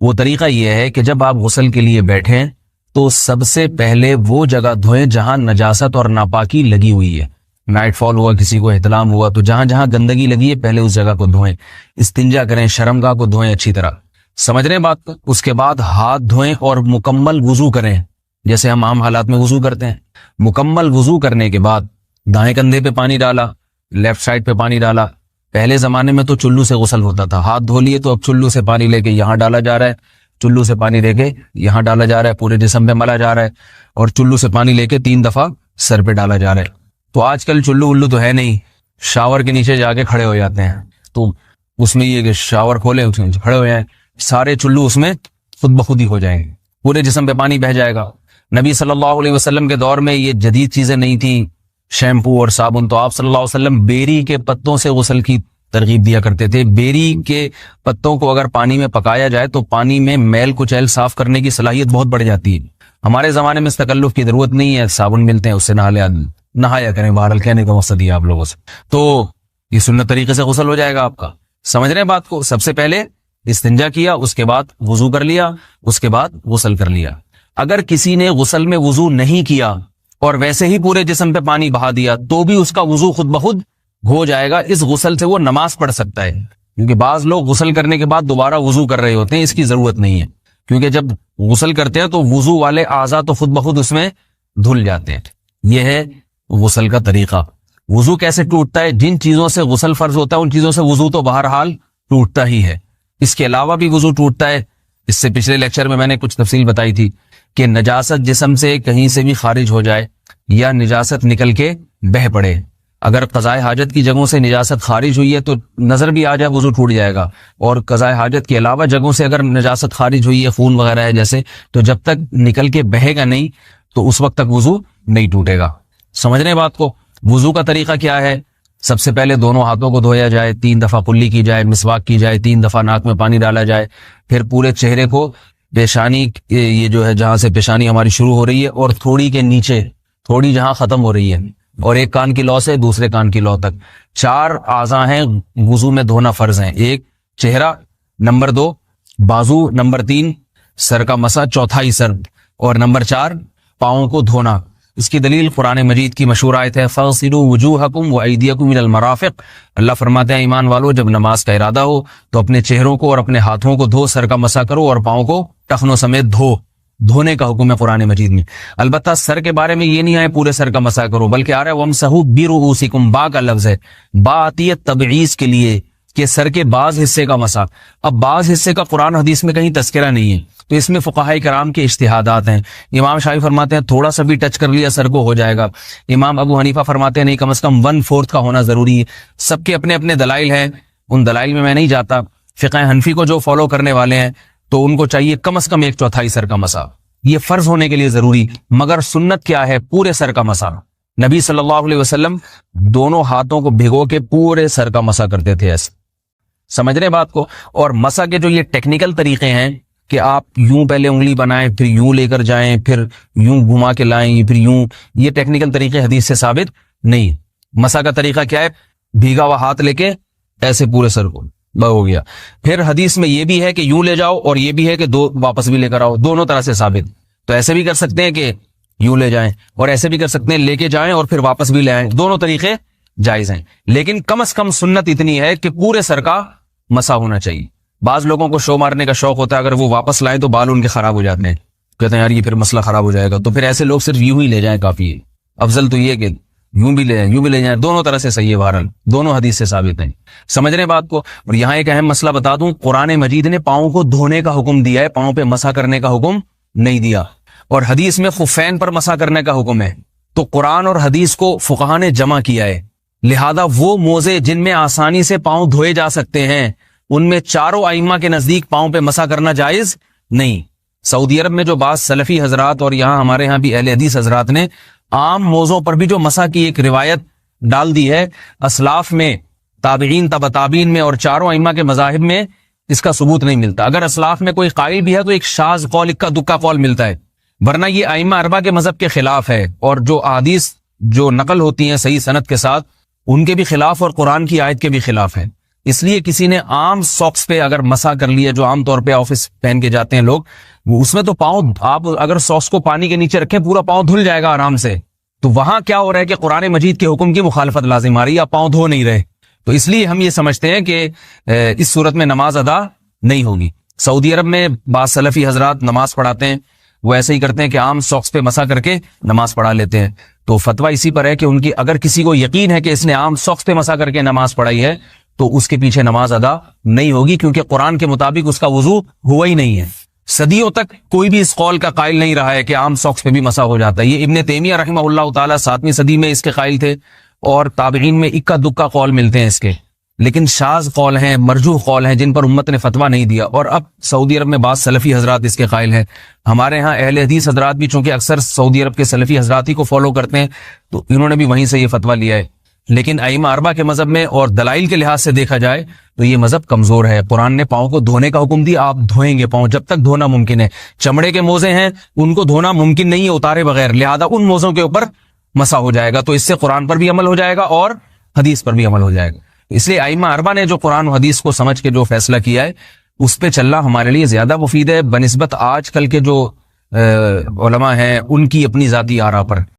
وہ طریقہ یہ ہے کہ جب آپ غسل کے لیے بیٹھیں تو سب سے پہلے وہ جگہ دھوئیں جہاں نجاست اور ناپاکی لگی ہوئی ہے. نائٹ فال ہوا, کسی کو احتلام ہوا, تو جہاں جہاں گندگی لگی ہے پہلے اس جگہ کو دھوئیں. استنجا کریں, شرمگاہ کو دھوئیں اچھی طرح. سمجھ رہے ہیں بات کو؟ اس کے بعد ہاتھ دھوئیں اور مکمل وضو کریں جیسے ہم عام حالات میں وضو کرتے ہیں. مکمل وضو کرنے کے بعد دائیں کندھے پہ پانی ڈالا, لیفٹ سائڈ پہ پانی ڈالا. پہلے زمانے میں تو چلو سے غسل ہوتا تھا, ہاتھ دھو لیے تو اب چلو سے پانی لے کے یہاں ڈالا جا رہا ہے, چلو سے پانی لے کے یہاں ڈالا جا رہا ہے, پورے جسم پہ ملا جا رہا ہے, اور چلو سے پانی لے کے 3 دفعہ سر پہ ڈالا جا رہا ہے. تو آج کل چلو الو تو ہے نہیں, شاور کے نیچے جا کے کھڑے ہو جاتے ہیں. تو اس میں یہ کہ شاور کھولے, اس میں کھڑے ہو جائیں, سارے چلو اس میں خود بخود ہی ہو جائیں گے, پورے جسم پہ پانی بہ جائے گا. نبی صلی اللہ علیہ وسلم کے دور میں یہ جدید چیزیں نہیں تھیں, شیمپو اور صابن. تو آپ صلی اللہ علیہ وسلم بیری کے پتوں سے غسل کی ترغیب دیا کرتے تھے. بیری کے پتوں کو اگر پانی میں پکایا جائے تو پانی میں میل کچیل صاف کرنے کی صلاحیت بہت بڑھ جاتی ہے. ہمارے زمانے میں اس تکلف کی ضرورت نہیں ہے, صابن ملتے ہیں اس سے نہایا کریں. بہرحال کہنے کا مقصد یہ آپ لوگوں سے, تو یہ سنت طریقے سے غسل ہو جائے گا آپ کا. سمجھ رہے ہیں بات کو؟ سب سے پہلے استنجا کیا, اس کے بعد وضو کر لیا, اس کے بعد غسل کر لیا. اگر کسی نے غسل میں وضو نہیں کیا اور ویسے ہی پورے جسم پہ پانی بہا دیا تو بھی اس کا وضو خود بخود ہو جائے گا. اس غسل سے وہ نماز پڑھ سکتا ہے, کیونکہ بعض لوگ غسل کرنے کے بعد دوبارہ وضو کر رہے ہوتے ہیں. اس کی ضرورت نہیں ہے, کیونکہ جب غسل کرتے ہیں تو وضو والے اعضاء تو خود بخود اس میں دھل جاتے ہیں. یہ ہے غسل کا طریقہ. وضو کیسے ٹوٹتا ہے؟ جن چیزوں سے غسل فرض ہوتا ہے ان چیزوں سے وضو تو بہرحال ٹوٹتا ہی ہے. اس کے علاوہ بھی وضو ٹوٹتا ہے. اس سے پچھلے لیکچر میں نے کچھ تفصیل بتائی تھی کہ نجاست جسم سے کہیں سے بھی خارج ہو جائے یا نجاست نکل کے بہہ پڑے. اگر قضائے حاجت کی جگہوں سے نجاست خارج ہوئی ہے تو نظر بھی آ جائے وضو ٹوٹ جائے گا, اور قضائے حاجت کے علاوہ جگہوں سے اگر نجاست خارج ہوئی ہے, خون وغیرہ ہے جیسے, تو جب تک نکل کے بہے گا نہیں تو اس وقت تک وضو نہیں ٹوٹے گا. سمجھ رہے ہیں بات کو؟ وضو کا طریقہ کیا ہے؟ سب سے پہلے دونوں ہاتھوں کو دھویا جائے, 3 دفعہ کلی کی جائے, مسواک کی جائے, 3 دفعہ ناک میں پانی ڈالا جائے. پھر پورے چہرے کو, پیشانی یہ جو ہے جہاں سے پیشانی ہماری شروع ہو رہی ہے اور تھوڑی کے نیچے, تھوڑی جہاں ختم ہو رہی ہے, اور ایک کان کی لو سے دوسرے کان کی لو تک 4 اعضاء ہیں وضو میں دھونا فرض ہیں. 1 چہرہ, نمبر 2 بازو, نمبر 3 سر کا مسا, چوتھائی سر, اور نمبر 4 پاؤں کو دھونا. اس کی دلیل قرآن مجید کی مشہور آیت ہے فَاغْسِلُوا وُجُوهَكُمْ وَأَيْدِيَكُمْ إِلَى الْمَرَافِقِ. اللہ فرماتے ہیں ایمان والو, جب نماز کا ارادہ ہو تو اپنے چہروں کو اور اپنے ہاتھوں کو دھو, سر کا مسا کرو اور پاؤں کو ٹخنوں سمیت دھو. دھونے کا حکم ہے قرآن مجید میں. البتہ سر کے بارے میں یہ نہیں آئے پورے سر کا مسا کرو, بلکہ آ رہا ہے وَامْسَحُوا بِرُؤُوسِكُمْ. با کا لفظ ہے, با آتی ہے تبعیض کے لیے کہ سر کے بعض حصے کا مسا. اب بعض حصے کا قرآن حدیث میں کہیں تذکرہ نہیں ہے, تو اس میں فقہاء کرام کے اجتہادات ہیں. امام شافعی فرماتے ہیں تھوڑا سا بھی ٹچ کر لیا سر کو ہو جائے گا. امام ابو حنیفہ فرماتے ہیں نہیں, کم از کم 1/4 کا ہونا ضروری ہے. سب کے اپنے اپنے دلائل ہیں, ان دلائل میں نہیں جاتا. فقہ حنفی کو جو فالو کرنے والے ہیں تو ان کو چاہیے کم از کم 1/4 سر کا مسا, یہ فرض ہونے کے لیے ضروری. مگر سنت کیا ہے؟ پورے سر کا مسا. نبی صلی اللہ علیہ وسلم دونوں ہاتھوں کو بھگو کے پورے سر کا مسا کرتے تھے ایسے. سمجھ رہے بات کو؟ اور مسا کے جو یہ ٹیکنیکل طریقے ہیں کہ آپ یوں پہلے انگلی بنائیں, پھر یوں لے کر جائیں, پھر یوں گھما کے لائیں, پھر یوں, یہ ٹیکنیکل طریقے حدیث سے ثابت نہیں. مسا کا طریقہ کیا ہے؟ بھیگا ہوا ہاتھ لے کے ایسے پورے سر کو ہو گیا. پھر حدیث میں یہ بھی ہے کہ یوں لے جاؤ اور یہ بھی ہے کہ 2 واپس بھی لے کر آؤ, دونوں طرح سے ثابت. تو ایسے بھی کر سکتے ہیں کہ یوں لے جائیں, اور ایسے بھی کر سکتے ہیں لے کے جائیں اور پھر واپس بھی لے آئیں, دونوں طریقے جائز ہیں. لیکن کم از کم سنت اتنی ہے کہ پورے سر کا مسا ہونا چاہیے. بعض لوگوں کو شو مارنے کا شوق ہوتا ہے, اگر وہ واپس لائیں تو بال ان کے خراب ہو جاتے ہیں, کہتے ہیں یار یہ پھر مسئلہ خراب ہو جائے گا. تو پھر ایسے لوگ صرف یوں ہی لے جائیں کافی ہے. افضل تو یہ کہ یوں بھی لے جائیں, یوں بھی لے جائیں, دونوں طرح سے صحیح ہے. بہرحال دونوں حدیث سے ثابت ہیں. سمجھ رہے ہیں بات کو؟ اور یہاں ایک اہم مسئلہ بتا دوں, قرآن مجید نے پاؤں کو دھونے کا حکم دیا ہے, پاؤں پہ مسا کرنے کا حکم نہیں دیا. اور حدیث میں خفین پر مسا کرنے کا حکم ہے. تو قرآن اور حدیث کو فقہاء نے جمع کیا ہے, لہذا وہ موزے جن میں آسانی سے پاؤں دھوئے جا سکتے ہیں ان میں چاروں ائمہ کے نزدیک پاؤں پہ مسا کرنا جائز نہیں. سعودی عرب میں جو بعض سلفی حضرات اور یہاں ہمارے ہاں بھی اہل حدیث حضرات نے عام موزوں پر بھی جو مسا کی ایک روایت ڈال دی ہے, اسلاف میں, تابعین, تبع تابعین میں اور چاروں ائمہ کے مذاہب میں اس کا ثبوت نہیں ملتا. اگر اسلاف میں کوئی قائل بھی ہے تو ایک شاذ قول, اکا دکا قول ملتا ہے, ورنہ یہ ائمہ اربعہ کے مذہب کے خلاف ہے. اور جو احادیث جو نقل ہوتی ہیں صحیح سند کے ساتھ ان کے بھی خلاف اور قرآن کی آیت کے بھی خلاف ہے. اس لیے کسی نے عام ساکس پہ اگر مسا کر لیا، جو عام طور پہ آفس پہن کے جاتے ہیں لوگ، وہ اس میں تو پاؤں، آپ اگر ساکس کو پانی کے نیچے رکھیں پورا پاؤں دھل جائے گا آرام سے. تو وہاں کیا ہو رہا ہے کہ قرآن مجید کے حکم کی مخالفت لازم آ رہی ہے، آپ پاؤں دھو نہیں رہے. تو اس لیے ہم یہ سمجھتے ہیں کہ اس صورت میں نماز ادا نہیں ہوگی. سعودی عرب میں بعض سلفی حضرات نماز پڑھاتے ہیں، وہ ایسے ہی کرتے ہیں کہ عام ساکس پہ مسا کر کے نماز پڑھا لیتے ہیں. تو فتویٰ اسی پر ہے کہ ان کی اگر کسی کو یقین ہے کہ اس نے عام ساکس پہ مسا کر کے نماز پڑھائی ہے تو اس کے پیچھے نماز ادا نہیں ہوگی، کیونکہ قرآن کے مطابق اس کا وضو ہوا ہی نہیں ہے. صدیوں تک کوئی بھی اس قول کا قائل نہیں رہا ہے کہ عام ساکس پہ بھی مسا ہو جاتا ہے. یہ ابن تیمیہ رحمہ اللہ تعالیٰ 7ویں صدی میں اس کے قائل تھے، اور تابعین میں اکا دکا قول ملتے ہیں اس کے، لیکن شاذ قول ہیں، مرجوح قول ہیں جن پر امت نے فتویٰ نہیں دیا. اور اب سعودی عرب میں بعض سلفی حضرات اس کے قائل ہیں. ہمارے ہاں اہل حدیث حضرات بھی چونکہ اکثر سعودی عرب کے سلفی حضرات ہی کو فالو کرتے ہیں، تو انہوں نے بھی وہیں سے یہ فتویٰ لیا ہے. لیکن ائمہ اربعہ کے مذہب میں اور دلائل کے لحاظ سے دیکھا جائے تو یہ مذہب کمزور ہے. قرآن نے پاؤں کو دھونے کا حکم دیا، آپ دھوئیں گے پاؤں جب تک دھونا ممکن ہے. چمڑے کے موزے ہیں ان کو دھونا ممکن نہیں ہے اتارے بغیر، لہذا ان موزوں کے اوپر مسا ہو جائے گا. تو اس سے قرآن پر بھی عمل ہو جائے گا اور حدیث پر بھی عمل ہو جائے گا. اس لیے ائمہ اربعہ نے جو قرآن و حدیث کو سمجھ کے جو فیصلہ کیا ہے اس پہ چلنا ہمارے لیے زیادہ مفید ہے بنسبت آج کل کے جو علماء ہیں ان کی اپنی ذاتی آراء پر.